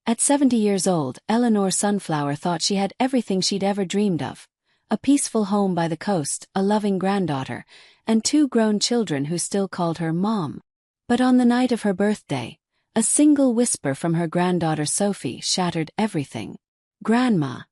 At 70 years old, Eleanor Sunflower thought she had everything she'd ever dreamed of. A peaceful home by the coast, a loving granddaughter, and 2 grown children who still called her Mom. But on the night of her birthday, a single whisper from her granddaughter Sophie shattered everything. "Grandma,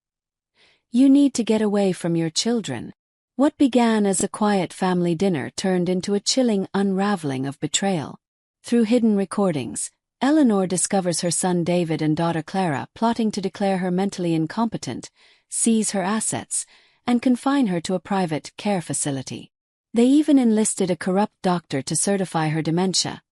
you need to get away from your children." What began as a quiet family dinner turned into a chilling unraveling of betrayal. Through hidden recordings, Eleanor discovers her son David and daughter Clara plotting to declare her mentally incompetent, seize her assets, and confine her to a private care facility. They even enlisted a corrupt doctor to certify her dementia,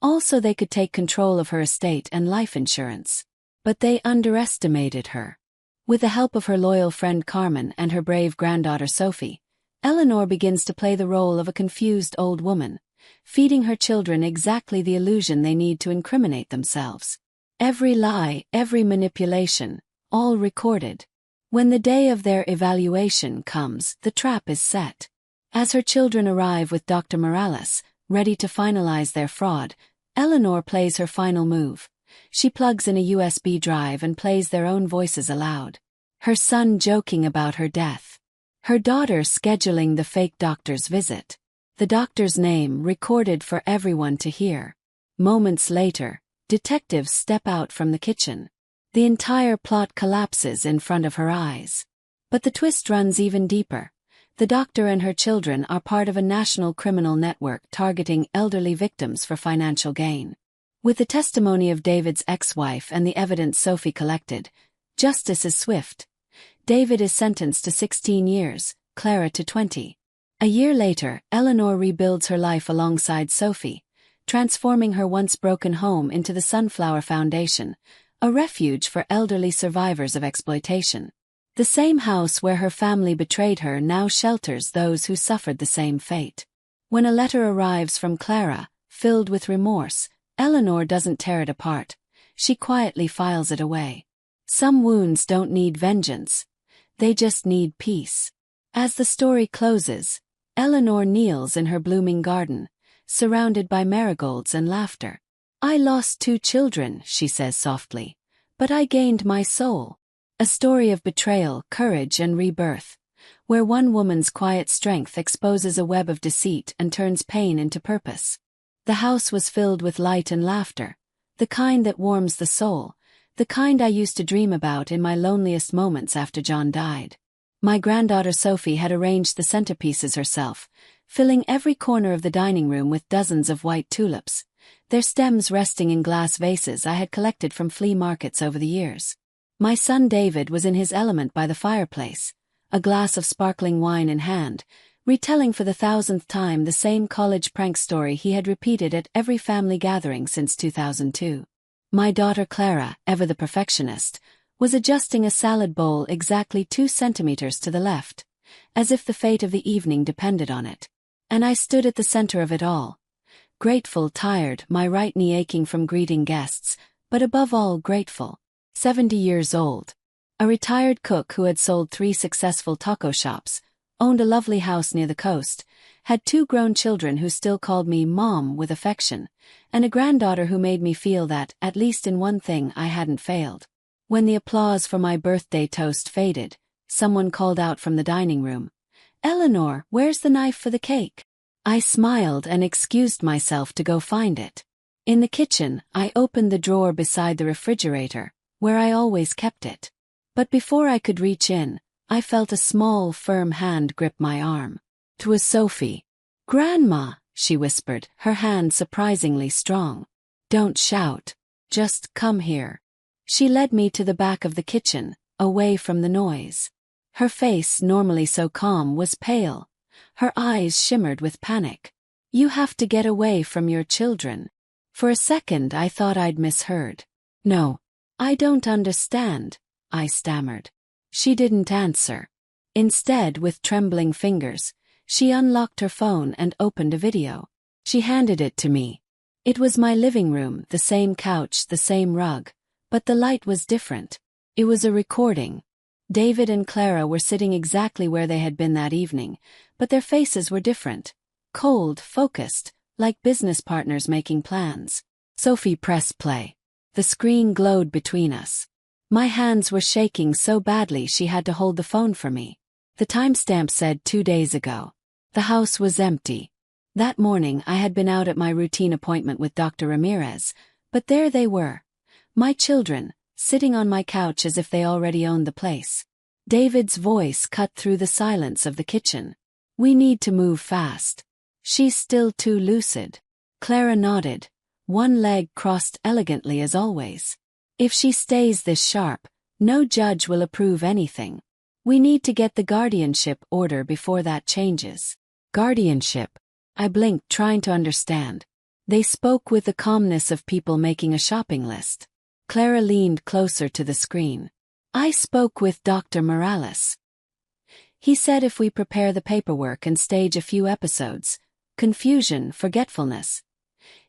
all so they could take control of her estate and life insurance. But they underestimated her. With the help of her loyal friend Carmen and her brave granddaughter Sophie, Eleanor begins to play the role of a confused old woman, feeding her children exactly the illusion they need to incriminate themselves. Every lie, every manipulation, all recorded. When the day of their evaluation comes, the trap is set. As her children arrive with Dr. Morales, ready to finalize their fraud, Eleanor plays her final move. She plugs in a USB drive and plays their own voices aloud. Her son joking about her death. Her daughter scheduling the fake doctor's visit. The doctor's name recorded for everyone to hear. Moments later, detectives step out from the kitchen. The entire plot collapses in front of her eyes. But the twist runs even deeper. The doctor and her children are part of a national criminal network targeting elderly victims for financial gain. With the testimony of David's ex-wife and the evidence Sophie collected, justice is swift. David is sentenced to 16 years, Clara to 20. A year later, Eleanor rebuilds her life alongside Sophie, transforming her once broken home into the Sunflower Foundation, a refuge for elderly survivors of exploitation. The same house where her family betrayed her now shelters those who suffered the same fate. When a letter arrives from Clara, filled with remorse, Eleanor doesn't tear it apart. She quietly files it away. Some wounds don't need vengeance. They just need peace. As the story closes, Eleanor kneels in her blooming garden, surrounded by marigolds and laughter. "I lost 2 children," she says softly, "but I gained my soul." A story of betrayal, courage, and rebirth, where one woman's quiet strength exposes a web of deceit and turns pain into purpose. The house was filled with light and laughter, the kind that warms the soul, the kind I used to dream about in my loneliest moments after John died. My granddaughter Sophie had arranged the centerpieces herself, filling every corner of the dining room with dozens of white tulips, their stems resting in glass vases I had collected from flea markets over the years. My son David was in his element by the fireplace, a glass of sparkling wine in hand, retelling for the 1000th time the same college prank story he had repeated at every family gathering since 2002. My daughter Clara, ever the perfectionist, was adjusting a salad bowl exactly 2 centimeters to the left, as if the fate of the evening depended on it. And I stood at the center of it all. Grateful, tired, my right knee aching from greeting guests, but above all grateful. 70 years old. A retired cook who had sold 3 successful taco shops, owned a lovely house near the coast, had 2 grown children who still called me Mom with affection, and a granddaughter who made me feel that, at least in one thing, I hadn't failed. When the applause for my birthday toast faded, someone called out from the dining room, "Eleanor, where's the knife for the cake?" I smiled and excused myself to go find it. In the kitchen, I opened the drawer beside the refrigerator, where I always kept it. But before I could reach in, I felt a small, firm hand grip my arm. 'Twas Sophie. "Grandma," she whispered, her hand surprisingly strong. "Don't shout. Just come here." She led me to the back of the kitchen, away from the noise. Her face, normally so calm, was pale. Her eyes shimmered with panic. "You have to get away from your children." For a second I thought I'd misheard. "No. I don't understand," I stammered. She didn't answer. Instead, with trembling fingers, she unlocked her phone and opened a video. She handed it to me. It was my living room, the same couch, the same rug, but the light was different. It was a recording. David and Clara were sitting exactly where they had been that evening, but their faces were different. Cold, focused, like business partners making plans. Sophie pressed play. The screen glowed between us. My hands were shaking so badly she had to hold the phone for me. The timestamp said 2 days ago. The house was empty. That morning I had been out at my routine appointment with Dr. Ramirez, but there they were. My children, sitting on my couch as if they already owned the place. David's voice cut through the silence of the kitchen. We need to move fast. She's still too lucid. Clara nodded, one leg crossed elegantly as always. If she stays this sharp, no judge will approve anything. We need to get the guardianship order before that changes. Guardianship? I blinked, trying to understand. They spoke with the calmness of people making a shopping list. Clara leaned closer to the screen. I spoke with Dr. Morales. He said if we prepare the paperwork and stage a few episodes, confusion, forgetfulness,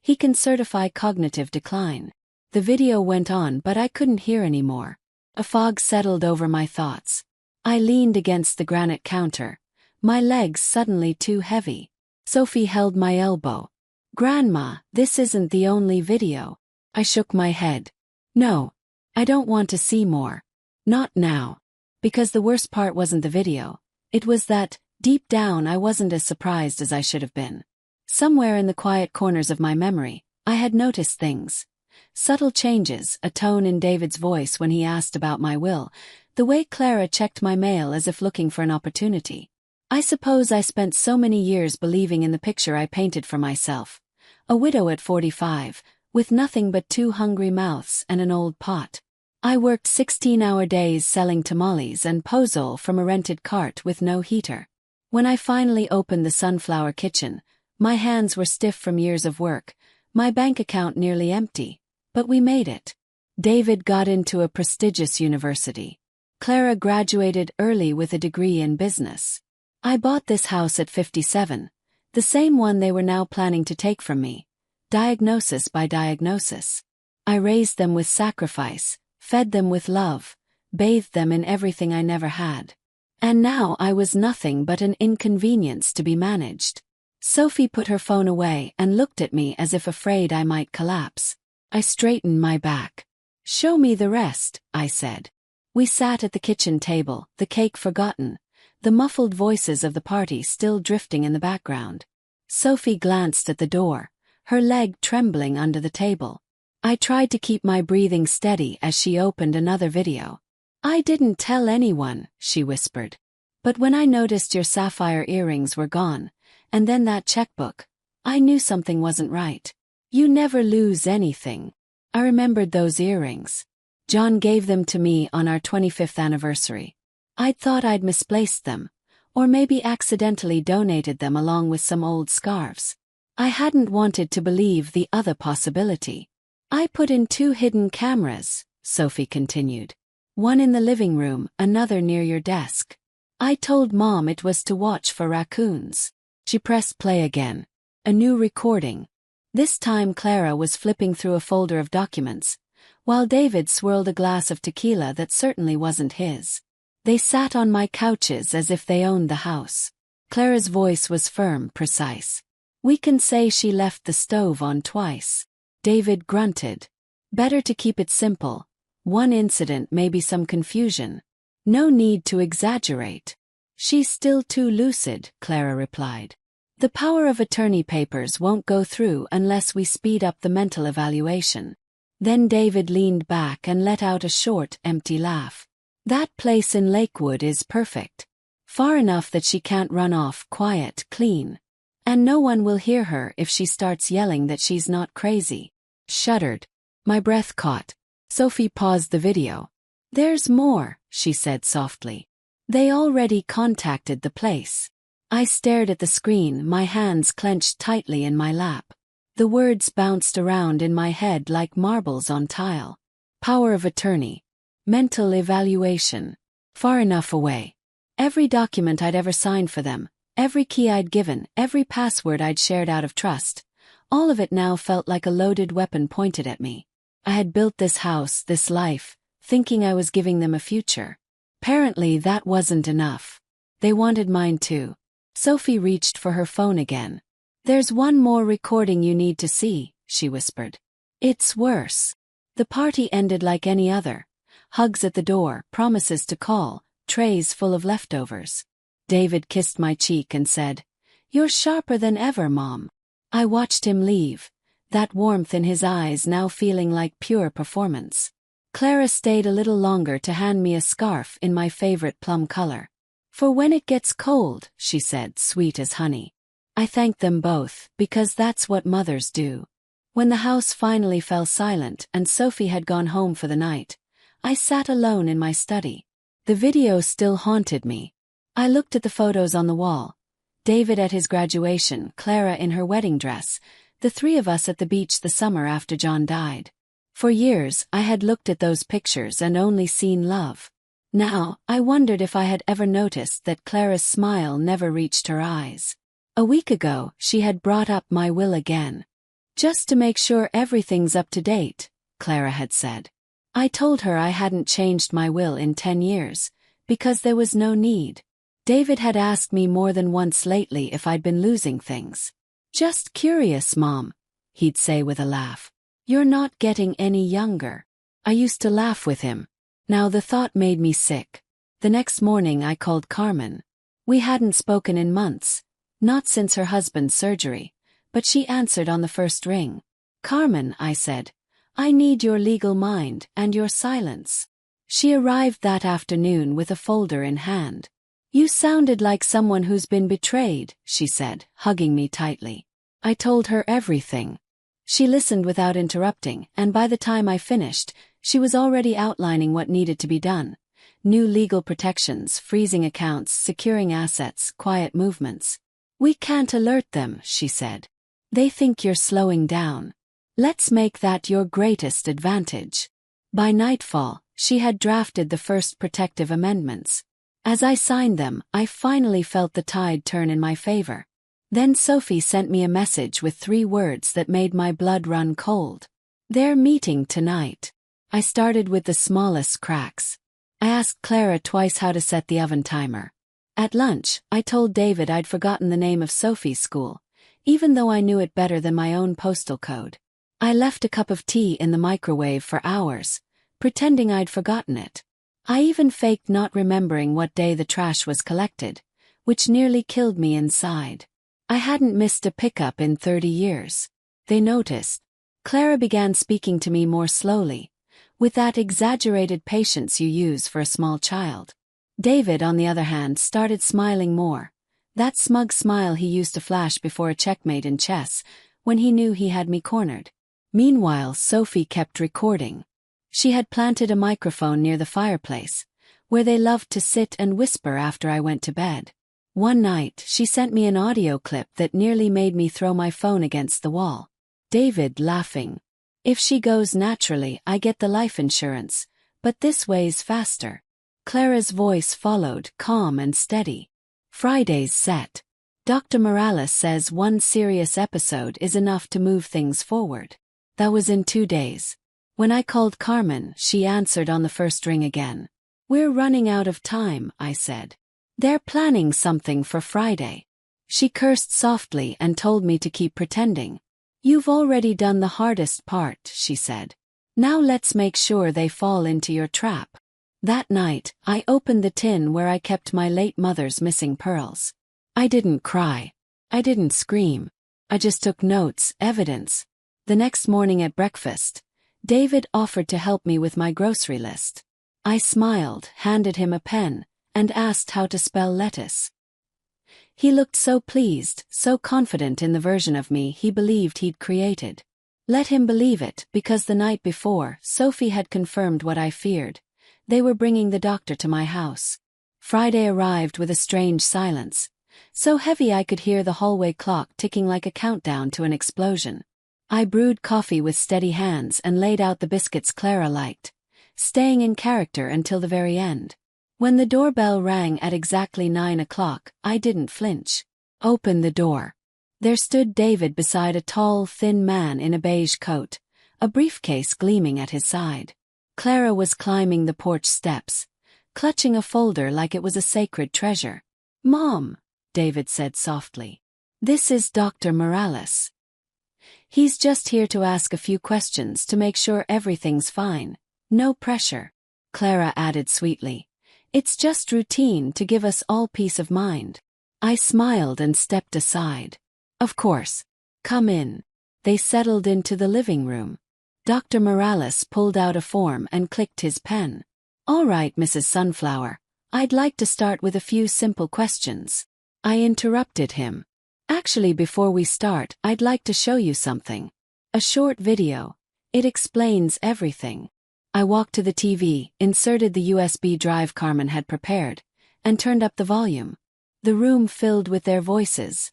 he can certify cognitive decline. The video went on, but I couldn't hear anymore. A fog settled over my thoughts. I leaned against the granite counter, my legs suddenly too heavy. Sophie held my elbow. Grandma, this isn't the only video. I shook my head. No, I don't want to see more. Not now. Because the worst part wasn't the video. It was that, deep down, I wasn't as surprised as I should have been. Somewhere in the quiet corners of my memory, I had noticed things. Subtle changes, a tone in David's voice when he asked about my will, the way Clara checked my mail as if looking for an opportunity. I suppose I spent so many years believing in the picture I painted for myself. A widow at 45, with nothing but 2 hungry mouths and an old pot. I worked 16-hour days selling tamales and pozole from a rented cart with no heater. When I finally opened the Sunflower Kitchen, my hands were stiff from years of work, my bank account nearly empty. But we made it. David got into a prestigious university. Clara graduated early with a degree in business. I bought this house at 57, the same one they were now planning to take from me. Diagnosis by diagnosis. I raised them with sacrifice, fed them with love, bathed them in everything I never had. And now I was nothing but an inconvenience to be managed. Sophie put her phone away and looked at me as if afraid I might collapse. I straightened my back. Show me the rest, I said. We sat at the kitchen table, the cake forgotten, the muffled voices of the party still drifting in the background. Sophie glanced at the door, her leg trembling under the table. I tried to keep my breathing steady as she opened another video. I didn't tell anyone, she whispered. But when I noticed your sapphire earrings were gone, and then that checkbook, I knew something wasn't right. You never lose anything. I remembered those earrings. John gave them to me on our 25th anniversary. I'd thought I'd misplaced them, or maybe accidentally donated them along with some old scarves. I hadn't wanted to believe the other possibility. I put in 2 hidden cameras, Sophie continued. One in the living room, another near your desk. I told Mom it was to watch for raccoons. She pressed play again. A new recording. This time Clara was flipping through a folder of documents, while David swirled a glass of tequila that certainly wasn't his. They sat on my couches as if they owned the house. Clara's voice was firm, precise. We can say she left the stove on twice. David grunted. Better to keep it simple. One incident, maybe some confusion. No need to exaggerate. She's still too lucid, Clara replied. The power of attorney papers won't go through unless we speed up the mental evaluation. Then David leaned back and let out a short, empty laugh. That place in Lakewood is perfect. Far enough that she can't run off, quiet, clean. And no one will hear her if she starts yelling that she's not crazy. Shuddered. My breath caught. Sophie paused the video. There's more, she said softly. They already contacted the place. I stared at the screen, my hands clenched tightly in my lap. The words bounced around in my head like marbles on tile. Power of attorney. Mental evaluation. Far enough away. Every document I'd ever signed for them, every key I'd given, every password I'd shared out of trust, all of it now felt like a loaded weapon pointed at me. I had built this house, this life, thinking I was giving them a future. Apparently that wasn't enough. They wanted mine too. Sophie reached for her phone again. There's one more recording you need to see, she whispered. It's worse. The party ended like any other. Hugs at the door, promises to call, trays full of leftovers. David kissed my cheek and said, "You're sharper than ever, Mom." I watched him leave, that warmth in his eyes now feeling like pure performance. Clara stayed a little longer to hand me a scarf in my favorite plum color. "For when it gets cold," she said, sweet as honey. I thanked them both, because that's what mothers do. When the house finally fell silent and Sophie had gone home for the night, I sat alone in my study. The video still haunted me. I looked at the photos on the wall. David at his graduation, Clara in her wedding dress, the three of us at the beach the summer after John died. For years, I had looked at those pictures and only seen love. Now, I wondered if I had ever noticed that Clara's smile never reached her eyes. A week ago, she had brought up my will again. "Just to make sure everything's up to date," Clara had said. I told her I hadn't changed my will in 10 years, because there was no need. David had asked me more than once lately if I'd been losing things. "Just curious, Mom," he'd say with a laugh. "You're not getting any younger." I used to laugh with him. Now the thought made me sick. The next morning I called Carmen. We hadn't spoken in months, not since her husband's surgery, but she answered on the first ring. "Carmen," I said, "I need your legal mind and your silence." She arrived that afternoon with a folder in hand. "You sounded like someone who's been betrayed," she said, hugging me tightly. I told her everything. She listened without interrupting, and by the time I finished, she was already outlining what needed to be done. New legal protections, freezing accounts, securing assets, quiet movements. "We can't alert them," she said. "They think you're slowing down. Let's make that your greatest advantage." By nightfall, she had drafted the first protective amendments. As I signed them, I finally felt the tide turn in my favor. Then Sophie sent me a message with 3 words that made my blood run cold. "They're meeting tonight." I started with the smallest cracks. I asked Clara twice how to set the oven timer. At lunch, I told David I'd forgotten the name of Sophie's school, even though I knew it better than my own postal code. I left a cup of tea in the microwave for hours, pretending I'd forgotten it. I even faked not remembering what day the trash was collected, which nearly killed me inside. I hadn't missed a pickup in 30 years. They noticed. Clara began speaking to me more slowly, with that exaggerated patience you use for a small child. David, on the other hand, started smiling more, that smug smile he used to flash before a checkmate in chess, when he knew he had me cornered. Meanwhile, Sophie kept recording. She had planted a microphone near the fireplace, where they loved to sit and whisper after I went to bed. One night, she sent me an audio clip that nearly made me throw my phone against the wall. David laughing. "If she goes naturally, I get the life insurance, but this way's faster." Clara's voice followed, calm and steady. "Friday's set. Dr. Morales says 1 serious episode is enough to move things forward." That was in 2 days. When I called Carmen, she answered on the first ring again. "We're running out of time," I said. "They're planning something for Friday." She cursed softly and told me to keep pretending. "You've already done the hardest part," she said. "Now let's make sure they fall into your trap." That night, I opened the tin where I kept my late mother's missing pearls. I didn't cry. I didn't scream. I just took notes, evidence. The next morning at breakfast, David offered to help me with my grocery list. I smiled, handed him a pen, and asked how to spell lettuce. He looked so pleased, so confident in the version of me he believed he'd created. Let him believe it, because the night before, Sophie had confirmed what I feared. They were bringing the doctor to my house. Friday arrived with a strange silence, so heavy I could hear the hallway clock ticking like a countdown to an explosion. I brewed coffee with steady hands and laid out the biscuits Clara liked, staying in character until the very end. When the doorbell rang at exactly 9 o'clock, I didn't flinch. "Open the door." There stood David beside a tall, thin man in a beige coat, a briefcase gleaming at his side. Clara was climbing the porch steps, clutching a folder like it was a sacred treasure. "Mom," David said softly. "This is Dr. Morales." He's just here to ask a few questions to make sure everything's fine. No pressure. Clara added sweetly. It's just routine to give us all peace of mind. I smiled and stepped aside. Of course. Come in. They settled into the living room. Dr. Morales pulled out a form and clicked his pen. All right, Mrs. Sunflower. I'd like to start with a few simple questions. I interrupted him. Actually, before we start, I'd like to show you something. A short video. It explains everything. I walked to the TV, inserted the USB drive Carmen had prepared, and turned up the volume. The room filled with their voices.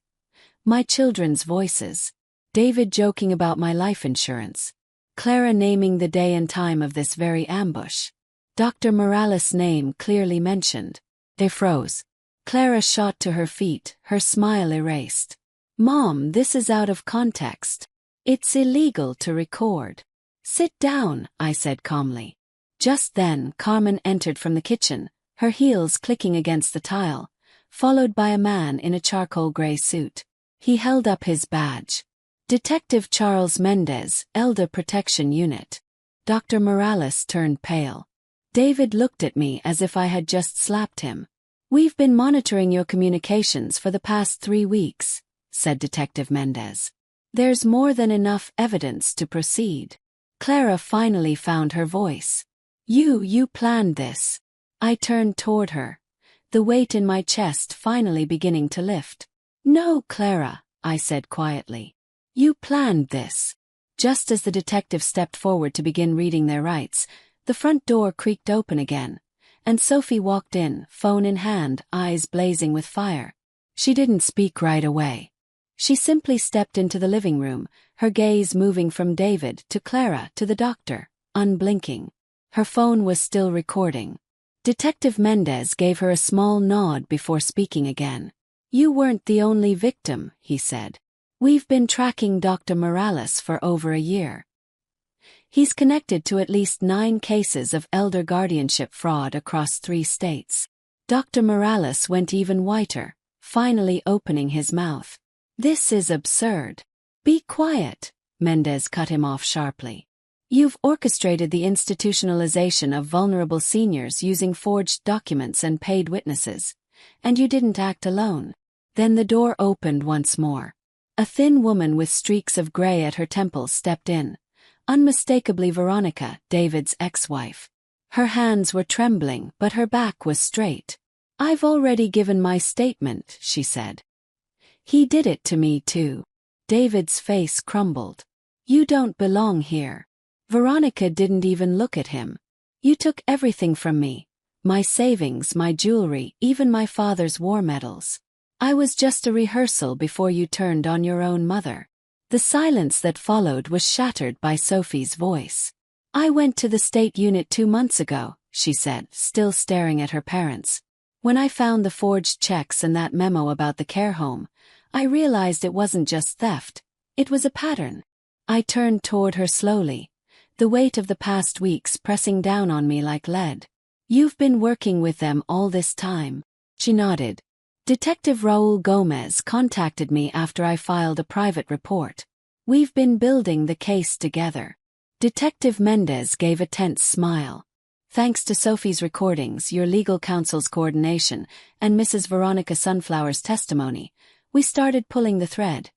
My children's voices. David joking about my life insurance. Clara naming the day and time of this very ambush. Dr. Morales' name clearly mentioned. They froze. Clara shot to her feet, her smile erased. Mom, this is out of context. It's illegal to record. Sit down, I said calmly. Just then, Carmen entered from the kitchen, her heels clicking against the tile, followed by a man in a charcoal gray suit. He held up his badge. Detective Charles Mendez, Elder Protection Unit. Dr. Morales turned pale. David looked at me as if I had just slapped him. We've been monitoring your communications for the past 3 weeks, said Detective Mendez. There's more than enough evidence to proceed. Clara finally found her voice. You planned this. I turned toward her, the weight in my chest finally beginning to lift. No, Clara, I said quietly. You planned this. Just as the detective stepped forward to begin reading their rights, the front door creaked open again, and Sophie walked in, phone in hand, eyes blazing with fire. She didn't speak right away. She simply stepped into the living room, her gaze moving from David to Clara to the doctor, unblinking. Her phone was still recording. Detective Mendez gave her a small nod before speaking again. You weren't the only victim, he said. We've been tracking Dr. Morales for over a year. He's connected to at least 9 cases of elder guardianship fraud across 3 states. Dr. Morales went even whiter, finally opening his mouth. This is absurd. Be quiet, Mendez cut him off sharply. You've orchestrated the institutionalization of vulnerable seniors using forged documents and paid witnesses. And you didn't act alone. Then the door opened once more. A thin woman with streaks of gray at her temples stepped in. Unmistakably Veronica, David's ex-wife. Her hands were trembling, but her back was straight. I've already given my statement, she said. He did it to me too. David's face crumbled. You don't belong here. Veronica didn't even look at him. You took everything from me. My savings, my jewelry, even my father's war medals. I was just a rehearsal before you turned on your own mother. The silence that followed was shattered by Sophie's voice. I went to the state unit 2 months ago, she said, still staring at her parents. When I found the forged checks and that memo about the care home, I realized it wasn't just theft. It was a pattern. I turned toward her slowly, the weight of the past weeks pressing down on me like lead. You've been working with them all this time. She nodded. Detective Raul Gomez contacted me after I filed a private report. We've been building the case together. Detective Mendez gave a tense smile. Thanks to Sophie's recordings, your legal counsel's coordination, and Mrs. Veronica Sunflower's testimony, we started pulling the thread.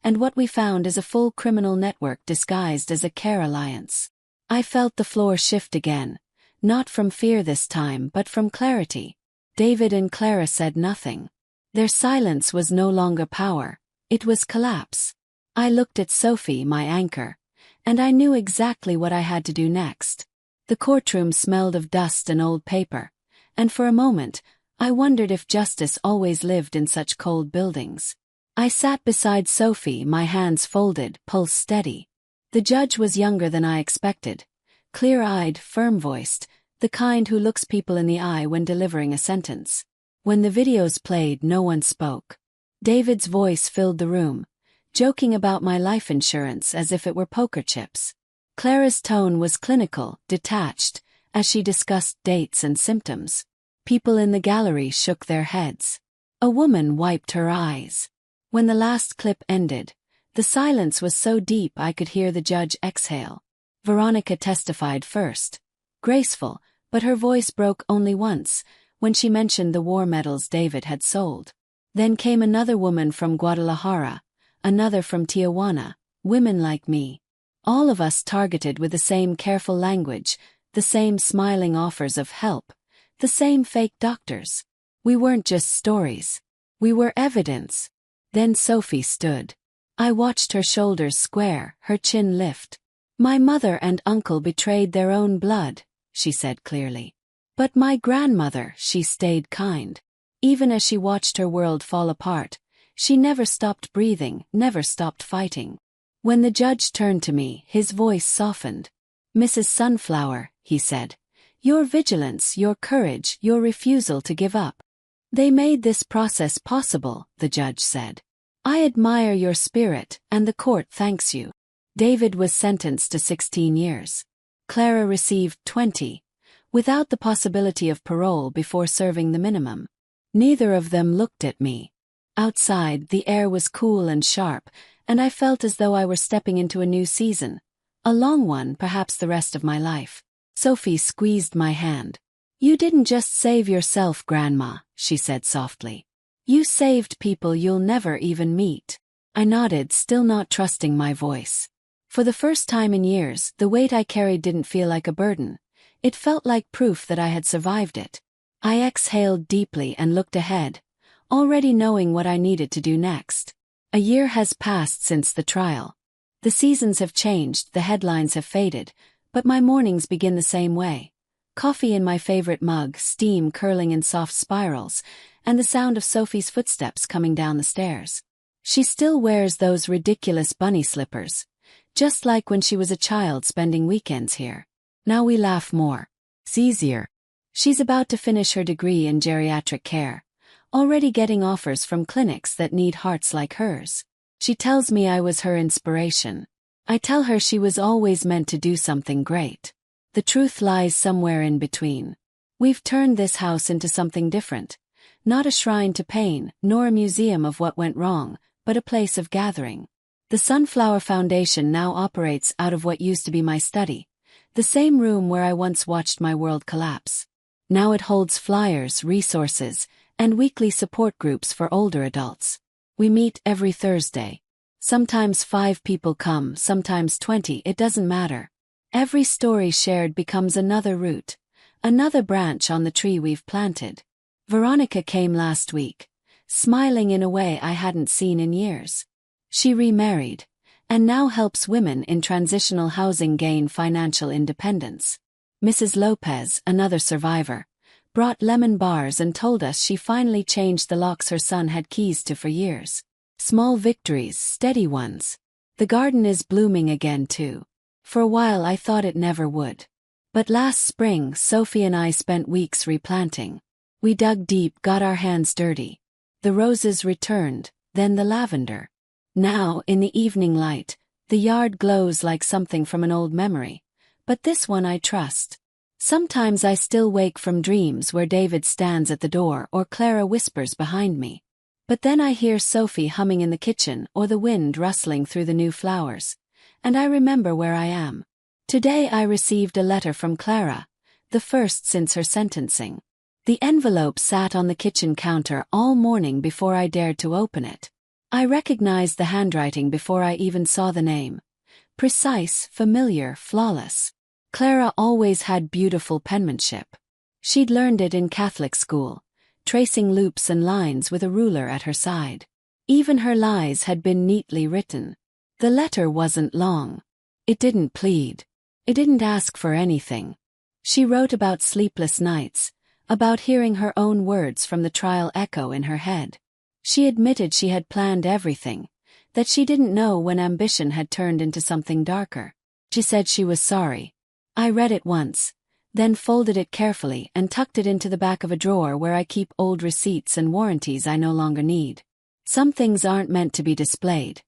And what we found is a full criminal network disguised as a care alliance. I felt the floor shift again, not from fear this time but from clarity. David and Clara said nothing. Their silence was no longer power, it was collapse. I looked at Sophie, my anchor, and I knew exactly what I had to do next. The courtroom smelled of dust and old paper, and for a moment, I wondered if justice always lived in such cold buildings. I sat beside Sophie, my hands folded, pulse steady. The judge was younger than I expected, clear-eyed, firm-voiced, the kind who looks people in the eye when delivering a sentence. When the videos played, no one spoke. David's voice filled the room, joking about my life insurance as if it were poker chips. Clara's tone was clinical, detached, as she discussed dates and symptoms. People in the gallery shook their heads. A woman wiped her eyes. When the last clip ended, The silence was so deep I could hear the judge exhale. Veronica testified first. Graceful, but her voice broke only once, when she mentioned the war medals David had sold. Then came another woman from Guadalajara, another from Tijuana, women like me. All of us targeted with the same careful language, the same smiling offers of help, the same fake doctors. We weren't just stories. We were evidence. Then Sophie stood. I watched her shoulders square, her chin lift. My mother and uncle betrayed their own blood, she said clearly. But my grandmother, she stayed kind. Even as she watched her world fall apart, she never stopped breathing, never stopped fighting. When the judge turned to me, his voice softened. Mrs. Sunflower, he said, your vigilance, your courage, your refusal to give up. They made this process possible, the judge said. I admire your spirit, and the court thanks you. David was sentenced to 16 years. Clara received 20, without the possibility of parole before serving the minimum. Neither of them looked at me. Outside, the air was cool and sharp, and I felt as though I were stepping into a new season. A long one, perhaps the rest of my life. Sophie squeezed my hand. You didn't just save yourself, Grandma, she said softly. You saved people you'll never even meet. I nodded, still not trusting my voice. For the first time in years, the weight I carried didn't feel like a burden. It felt like proof that I had survived it. I exhaled deeply and looked ahead, already knowing what I needed to do next. A year has passed since the trial. The seasons have changed, the headlines have faded, but my mornings begin the same way. Coffee in my favorite mug, steam curling in soft spirals, and the sound of Sophie's footsteps coming down the stairs. She still wears those ridiculous bunny slippers, just like when she was a child spending weekends here. Now we laugh more. It's easier. She's about to finish her degree in geriatric care, already getting offers from clinics that need hearts like hers. She tells me I was her inspiration. I tell her she was always meant to do something great. The truth lies somewhere in between. We've turned this house into something different. Not a shrine to pain, nor a museum of what went wrong, but a place of gathering. The Sunflower Foundation now operates out of what used to be my study, the same room where I once watched my world collapse. Now it holds flyers, resources, and weekly support groups for older adults. We meet every Thursday. Sometimes 5 people come, sometimes 20, it doesn't matter. Every story shared becomes another root, another branch on the tree we've planted. Veronica came last week, smiling in a way I hadn't seen in years. She remarried, and now helps women in transitional housing gain financial independence. Mrs. Lopez, another survivor, brought lemon bars and told us she finally changed the locks her son had keys to for years. Small victories, steady ones. The garden is blooming again too. For a while I thought it never would. But last spring Sophie and I spent weeks replanting. We dug deep, got our hands dirty. The roses returned, then the lavender. Now, in the evening light, the yard glows like something from an old memory. But this one I trust. Sometimes I still wake from dreams where David stands at the door or Clara whispers behind me. But then I hear Sophie humming in the kitchen or the wind rustling through the new flowers. And I remember where I am. Today I received a letter from Clara, the first since her sentencing. The envelope sat on the kitchen counter all morning before I dared to open it. I recognized the handwriting before I even saw the name. Precise, familiar, flawless. Clara always had beautiful penmanship. She'd learned it in Catholic school, tracing loops and lines with a ruler at her side. Even her lies had been neatly written. The letter wasn't long. It didn't plead. It didn't ask for anything. She wrote about sleepless nights, about hearing her own words from the trial echo in her head. She admitted she had planned everything, that she didn't know when ambition had turned into something darker. She said she was sorry. I read it once, then folded it carefully and tucked it into the back of a drawer where I keep old receipts and warranties I no longer need. Some things aren't meant to be displayed,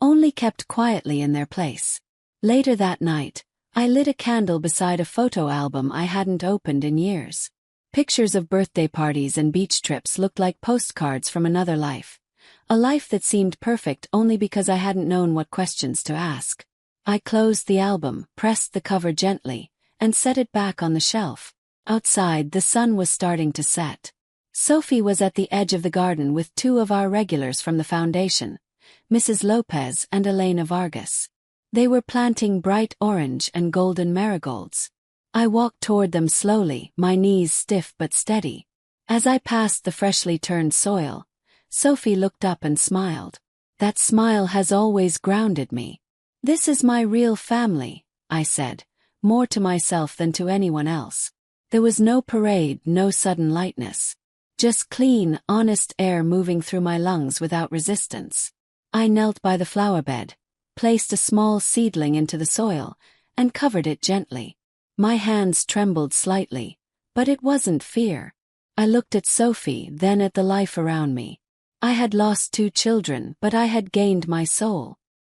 only kept quietly in their place. Later that night, I lit a candle beside a photo album I hadn't opened in years. Pictures of birthday parties and beach trips looked like postcards from another life, A life that seemed perfect only because I hadn't known what questions to ask. I closed the album, pressed the cover gently, and set it back on the shelf. Outside, the sun was starting to set. Sophie was at the edge of the garden with two of our regulars from the foundation, Mrs. Lopez and Elena Vargas. They were planting bright orange and golden marigolds. I walked toward them slowly, my knees stiff but steady. As I passed the freshly turned soil, Sophie looked up and smiled. That smile has always grounded me. "This is my real family," I said, more to myself than to anyone else. There was no parade, no sudden lightness. Just clean, honest air moving through my lungs without resistance. I knelt by the flower bed, placed a small seedling into the soil, and covered it gently. My hands trembled slightly, but it wasn't fear. I looked at Sophie, then at the life around me. I had lost 2 children, but I had gained my soul.